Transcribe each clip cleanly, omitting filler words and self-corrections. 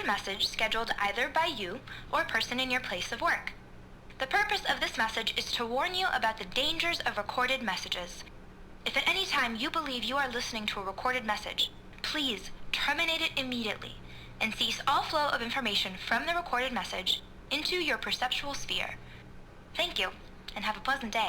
recorded message scheduled either by you or a person in your place of work. The purpose of this message is to warn you about the dangers of recorded messages. If at any time you believe you are listening to a recorded message, please terminate it immediately and cease all flow of information from the recorded message into your perceptual sphere. Thank you, and have a pleasant day.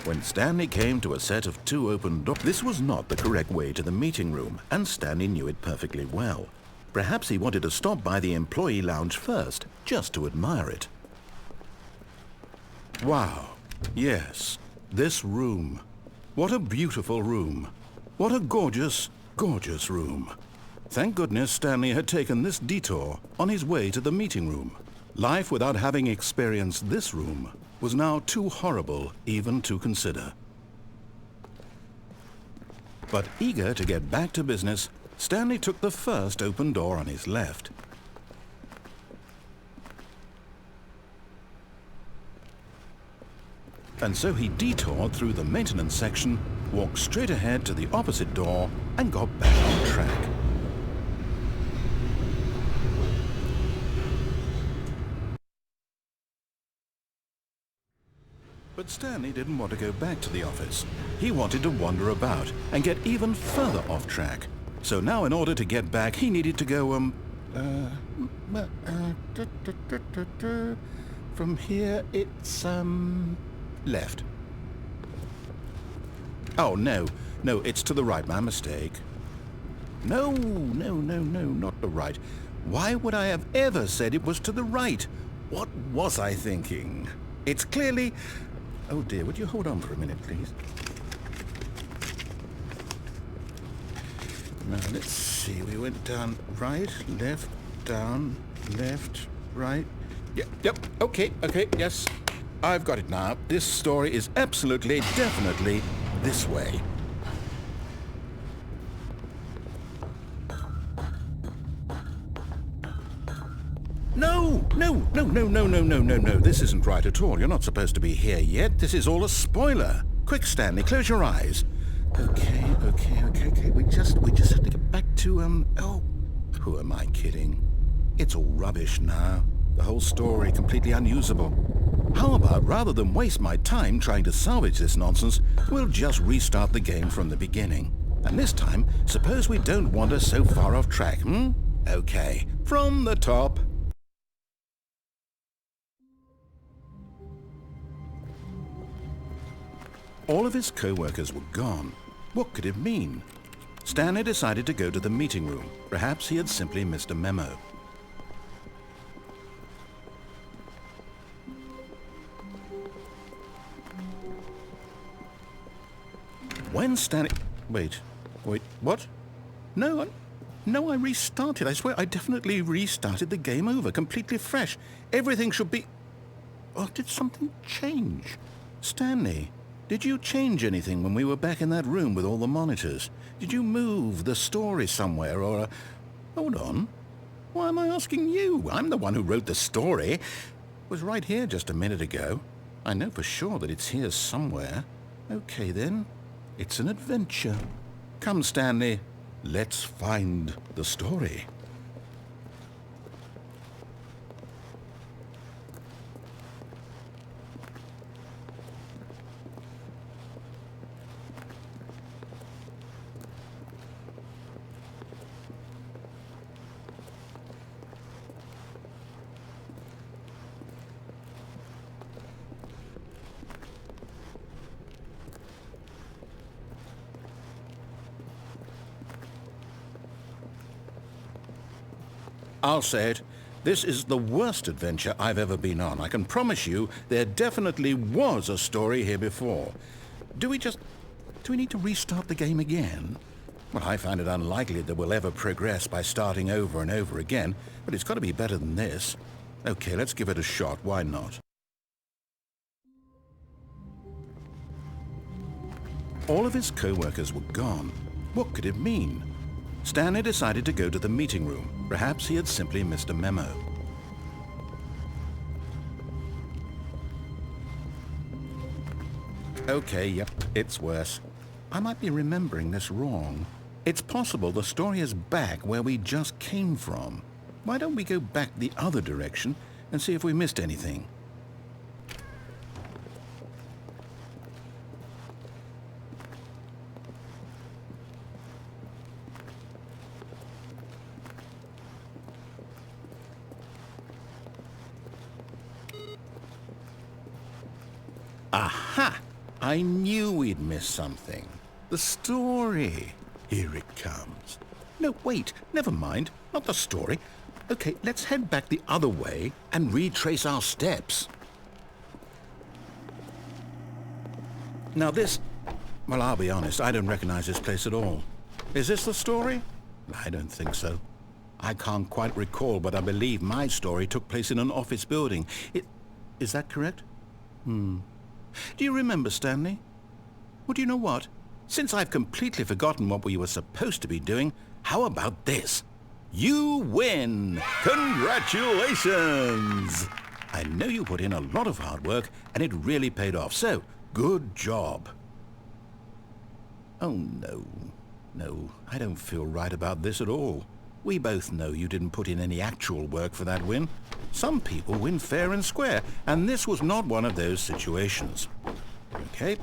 When Stanley came to a set of 2 open doors, this was not the correct way to the meeting room, and Stanley knew it perfectly well. Perhaps he wanted to stop by the employee lounge first, just to admire it. Wow. Yes, this room. What a beautiful room. What a gorgeous, gorgeous room. Thank goodness Stanley had taken this detour on his way to the meeting room. Life without having experienced this room was now too horrible even to consider. But eager to get back to business, Stanley took the first open door on his left. And so he detoured through the maintenance section, walked straight ahead to the opposite door, and got back on track. But Stanley didn't want to go back to the office. He wanted to wander about and get even further off track. So now in order to get back, he needed to go, from here it's, left. Oh, no, it's to the right, my mistake. No, not the right. Why would I have ever said it was to the right? What was I thinking? It's clearly... Oh dear, would you hold on for a minute, please? Now, let's see, we went down right, left, down, left, right. Yep, okay, yes. I've got it now. This story is absolutely, definitely this way. No. This isn't right at all. You're not supposed to be here yet. This is all a spoiler. Quick, Stanley, close your eyes. Okay. We just have to get back to, oh, who am I kidding? It's all rubbish now. The whole story completely unusable. How about, rather than waste my time trying to salvage this nonsense, we'll just restart the game from the beginning. And this time, suppose we don't wander so far off track, Okay, from the top. All of his co-workers were gone. What could it mean? Stanley decided to go to the meeting room. Perhaps he had simply missed a memo. When Stanley... Wait, what? No, I restarted. I swear I definitely restarted the game over, completely fresh. Everything should be... Oh, did something change? Stanley, did you change anything when we were back in that room with all the monitors? Did you move the story somewhere or... Hold on. Why am I asking you? I'm the one who wrote the story. It was right here just a minute ago. I know for sure that it's here somewhere. Okay, then. It's an adventure. Come, Stanley. Let's find the story. I'll say it. This is the worst adventure I've ever been on. I can promise you there definitely was a story here before. Do we need to restart the game again? Well, I find it unlikely that we'll ever progress by starting over and over again, but it's got to be better than this. Okay, let's give it a shot. Why not? All of his co-workers were gone. What could it mean? Stanley decided to go to the meeting room. Perhaps he had simply missed a memo. Okay, yep, it's worse. I might be remembering this wrong. It's possible the story is back where we just came from. Why don't we go back the other direction and see if we missed anything? Aha! I knew we'd miss something. The story. Here it comes. No, wait, never mind. Not the story. Okay, let's head back the other way and retrace our steps. Now this... Well, I'll be honest, I don't recognize this place at all. Is this the story? I don't think so. I can't quite recall, but I believe my story took place in an office building. Is that correct? Do you remember, Stanley? Well, do you know what? Since I've completely forgotten what we were supposed to be doing, how about this? You win! Congratulations! I know you put in a lot of hard work, and it really paid off, so good job. Oh, no. No, I don't feel right about this at all. We both know you didn't put in any actual work for that win. Some people win fair and square, and this was not one of those situations. Okay,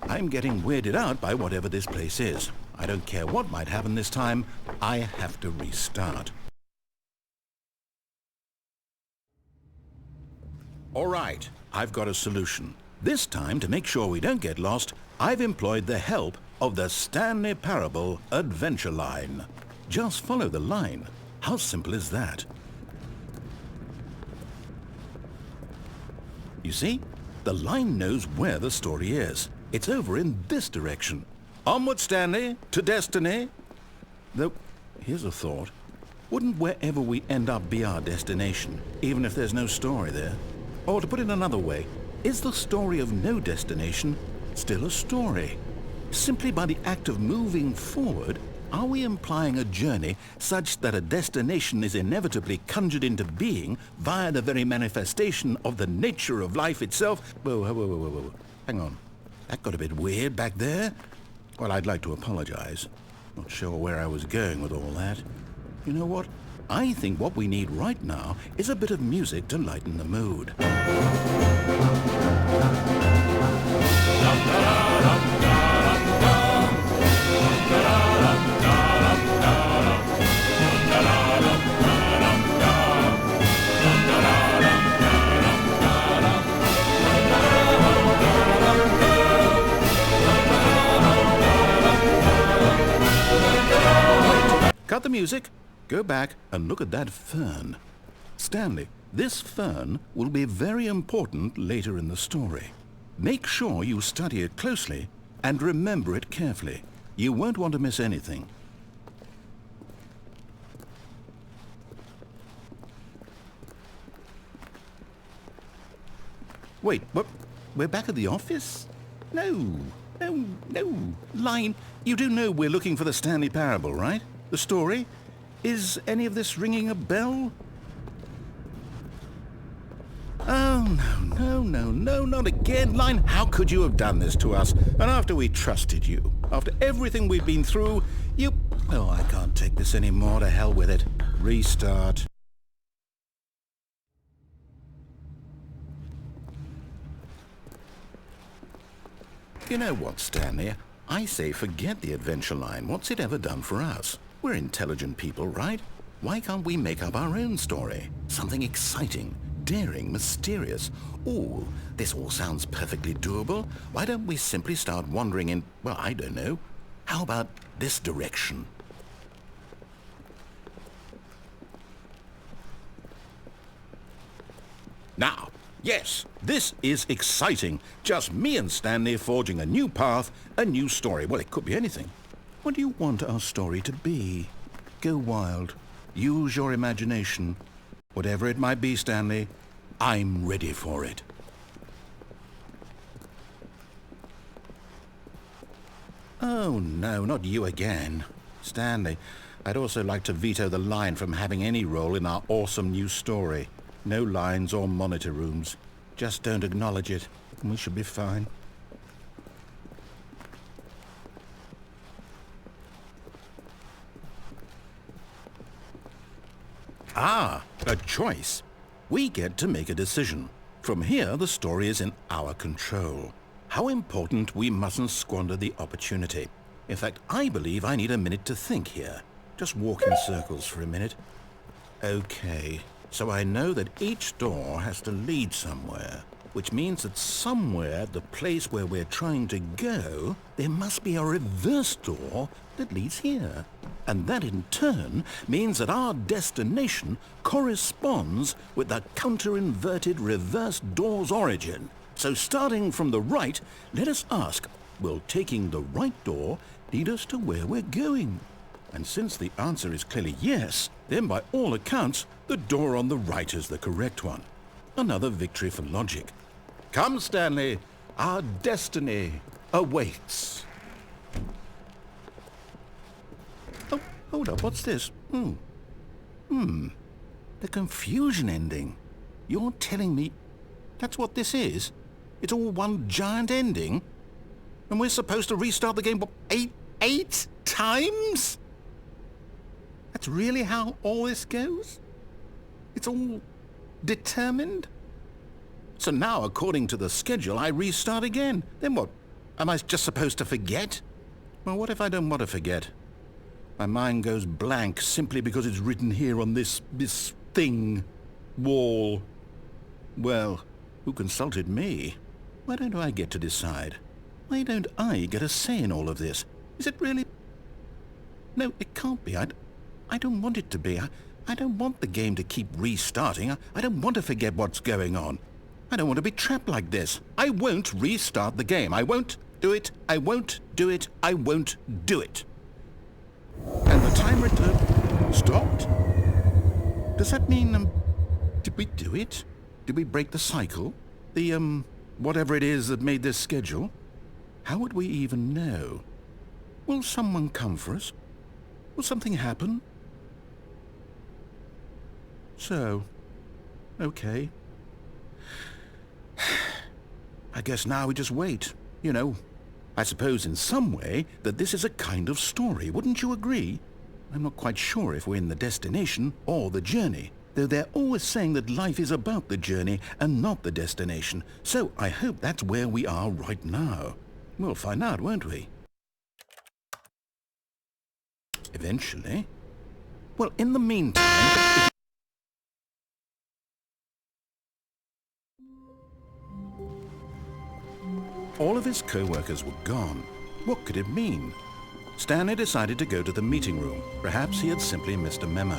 I'm getting weirded out by whatever this place is. I don't care what might happen this time. I have to restart. All right, I've got a solution. This time, to make sure we don't get lost, I've employed the help of the Stanley Parable adventure line. Just follow the line. How simple is that? You see, the line knows where the story is. It's over in this direction. Onward, Stanley, to destiny. Though, here's a thought. Wouldn't wherever we end up be our destination, even if there's no story there? Or to put it another way, is the story of no destination still a story? Simply by the act of moving forward, are we implying a journey such that a destination is inevitably conjured into being via the very manifestation of the nature of life itself? Whoa. Hang on. That got a bit weird back there. Well, I'd like to apologize. Not sure where I was going with all that. You know what? I think what we need right now is a bit of music to lighten the mood. Cut the music, go back and look at that fern. Stanley, this fern will be very important later in the story. Make sure you study it closely and remember it carefully. You won't want to miss anything. Wait, what? We're back at the office? No. Line, you do know we're looking for the Stanley Parable, right? The story? Is any of this ringing a bell? Oh, no, not again. Line, how could you have done this to us? And after we trusted you, after everything we've been through, you... Oh, I can't take this anymore. To hell with it. Restart. You know what, Stanley? I say forget the adventure line. What's it ever done for us? We're intelligent people, right? Why can't we make up our own story? Something exciting, daring, mysterious. Ooh, this all sounds perfectly doable. Why don't we simply start wandering in, well, I don't know. How about this direction? Now, yes, this is exciting. Just me and Stanley forging a new path, a new story. Well, it could be anything. What do you want our story to be? Go wild. Use your imagination. Whatever it might be, Stanley, I'm ready for it. Oh, no, not you again. Stanley, I'd also like to veto the line from having any role in our awesome new story. No lines or monitor rooms. Just don't acknowledge it, and we should be fine. Ah, a choice. We get to make a decision. From here, the story is in our control. How important, we mustn't squander the opportunity. In fact, I believe I need a minute to think here. Just walk in circles for a minute. Okay, so I know that each door has to lead somewhere, which means that somewhere at the place where we're trying to go, there must be a reverse door that leads here. And that in turn means that our destination corresponds with the counter-inverted reverse door's origin. So starting from the right, let us ask, will taking the right door lead us to where we're going? And since the answer is clearly yes, then by all accounts, the door on the right is the correct one. Another victory for logic. Come, Stanley, our destiny awaits. Oh, hold up, what's this? The confusion ending. You're telling me that's what this is? It's all one giant ending? And we're supposed to restart the game, what, eight times? That's really how all this goes? It's all determined? So now, according to the schedule, I restart again. Then what? Am I just supposed to forget? Well, what if I don't want to forget? My mind goes blank simply because it's written here on this thing, wall. Well, who consulted me? Why don't I get to decide? Why don't I get a say in all of this? Is it really? No, it can't be. I don't want it to be. I don't want the game to keep restarting. I don't want to forget what's going on. I don't want to be trapped like this. I won't restart the game. I won't do it. I won't do it. I won't do it. And the timer stopped? Does that mean, did we do it? Did we break the cycle? The, whatever it is that made this schedule? How would we even know? Will someone come for us? Will something happen? So, okay. I guess now we just wait. You know, I suppose in some way that this is a kind of story, wouldn't you agree? I'm not quite sure if we're in the destination or the journey, though they're always saying that life is about the journey and not the destination, so I hope that's where we are right now. We'll find out, won't we? Eventually. Well, in the meantime... All of his co-workers were gone. What could it mean? Stanley decided to go to the meeting room. Perhaps he had simply missed a memo.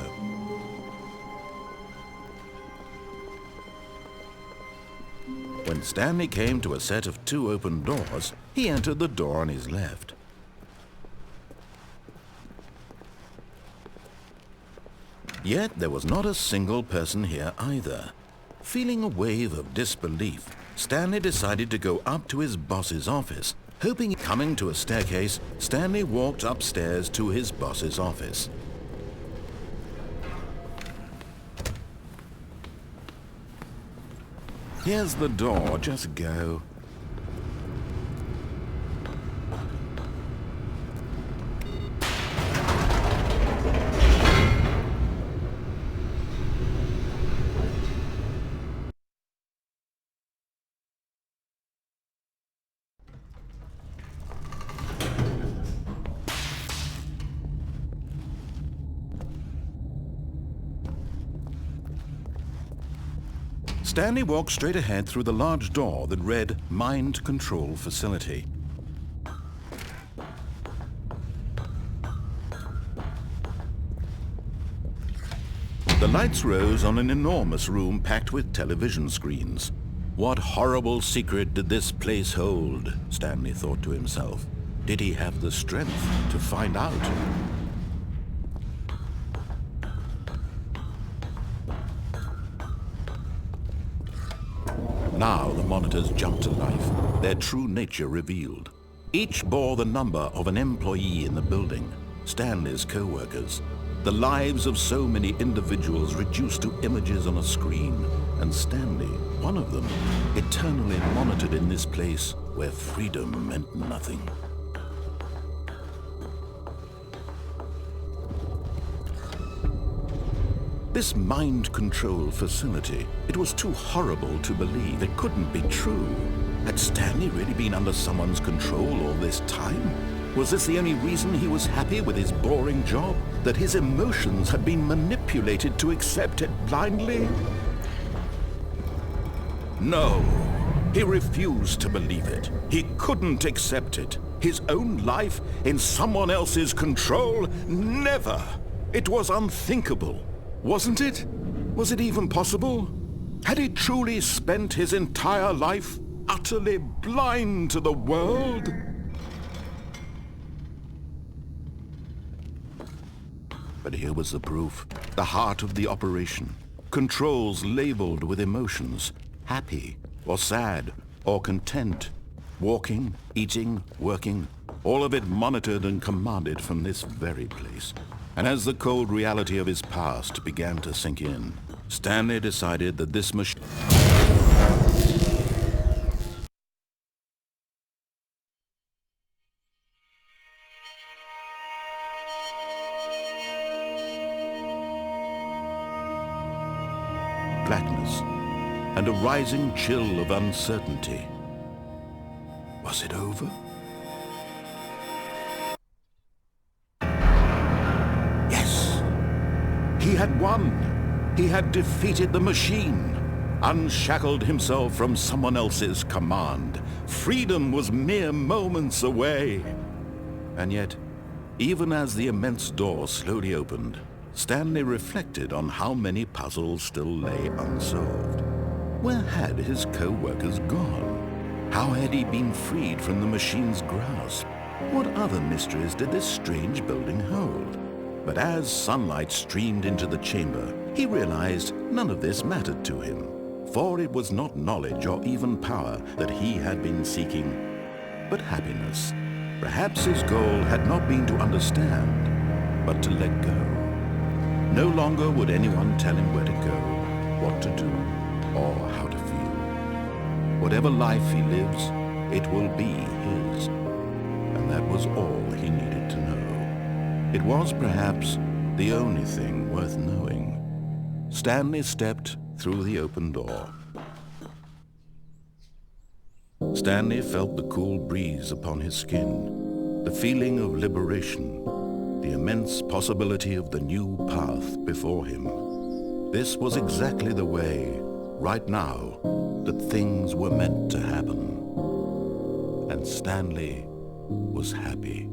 When Stanley came to a set of 2 open doors, he entered the door on his left. Yet there was not a single person here either. Feeling a wave of disbelief, Stanley decided to go up to his boss's office. Hoping, coming to a staircase, Stanley walked upstairs to his boss's office. Here's the door, just go. Stanley walked straight ahead through the large door that read Mind Control Facility. The lights rose on an enormous room packed with television screens. What horrible secret did this place hold? Stanley thought to himself. Did he have the strength to find out? Now the monitors jumped to life, their true nature revealed. Each bore the number of an employee in the building. Stanley's co-workers, the lives of so many individuals reduced to images on a screen, and Stanley, one of them, eternally monitored in this place where freedom meant nothing. This mind control facility, it was too horrible to believe. It couldn't be true. Had Stanley really been under someone's control all this time? Was this the only reason he was happy with his boring job? That his emotions had been manipulated to accept it blindly? No, he refused to believe it. He couldn't accept it. His own life in someone else's control? Never! It was unthinkable. Wasn't it? Was it even possible? Had he truly spent his entire life utterly blind to the world? But here was the proof. The heart of the operation. Controls labeled with emotions. Happy, or sad, or content. Walking, eating, working. All of it monitored and commanded from this very place. And as the cold reality of his past began to sink in, Stanley decided that this machine... blackness, and a rising chill of uncertainty. Was it over? Yes! He had won! He had defeated the machine, unshackled himself from someone else's command. Freedom was mere moments away. And yet, even as the immense door slowly opened, Stanley reflected on how many puzzles still lay unsolved. Where had his co-workers gone? How had he been freed from the machine's grasp? What other mysteries did this strange building hold? But as sunlight streamed into the chamber, he realized none of this mattered to him, for it was not knowledge or even power that he had been seeking, but happiness. Perhaps his goal had not been to understand, but to let go. No longer would anyone tell him where to go, what to do, or how to feel. Whatever life he lives, it will be his. And that was all he needed to know. It was perhaps the only thing worth knowing. Stanley stepped through the open door. Stanley felt the cool breeze upon his skin, the feeling of liberation, the immense possibility of the new path before him. This was exactly the way, right now, that things were meant to happen. And Stanley was happy.